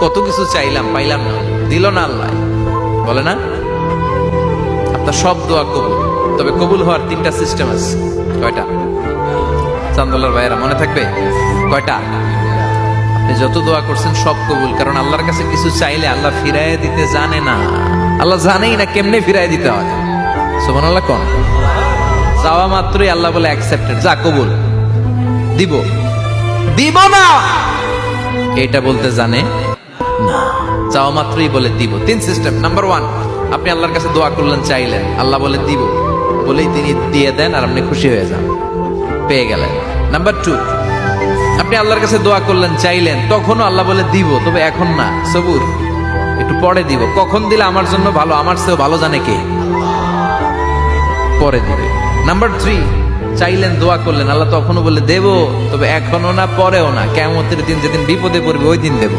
কত কিছু চাইলাম, পাইলাম না, দিল না আল্লাহ, বলে না? আপনার সব দোয়া কবুল, তবে কবুল হওয়ার 3টা সিস্টেম আছে। কয়টা? চান্দোলার ভাইয়েরা মনে থাকবে? কয়টা? আপনি যত দোয়া করছেন সব কবুল, কারণ আল্লাহর কাছে কিছু চাইলে আল্লাহ ফিরাইয়ে দিতে জানে না। আল্লাহ জানেই না কেমনে ফিরাইয়ে দিতে হয়। সুবহানাল্লাহ কোন? চাওয়া মাত্রই আল্লাহ বলে অ্যাকসেপ্টেড, যা কবুল, দিব দিব না এটা বলতে জানে না, চাওয়া মাত্রই বলে দিব। 3 সিস্টেম। নাম্বার 1, আপনি আল্লাহর কাছে দোয়া করলেন, চাইলেন, আল্লাহ বলে দিব, বলেই তিনি দিয়ে দেন আর আপনি খুশি হয়ে যান, পেয়ে গেলেন। নাম্বার 2, আপনি আল্লাহর কাছে দোয়া করলেন, চাইলেন, তখনও আল্লাহ বলে দিব, তবে এখন না, সবুর, একটু পরে দিব। কখন দিলে আমার জন্য ভালো, আমার চেয়েও ভালো জানে কে, পরে দিবে। নাম্বার 3, চাইলেন, দোয়া করলেন, আল্লাহ তখনও বলে দেব, তবে এখনো না, পরেও না, কিয়ামতের দিন যেদিন বিপদে পড়বে ওই দিন দেব।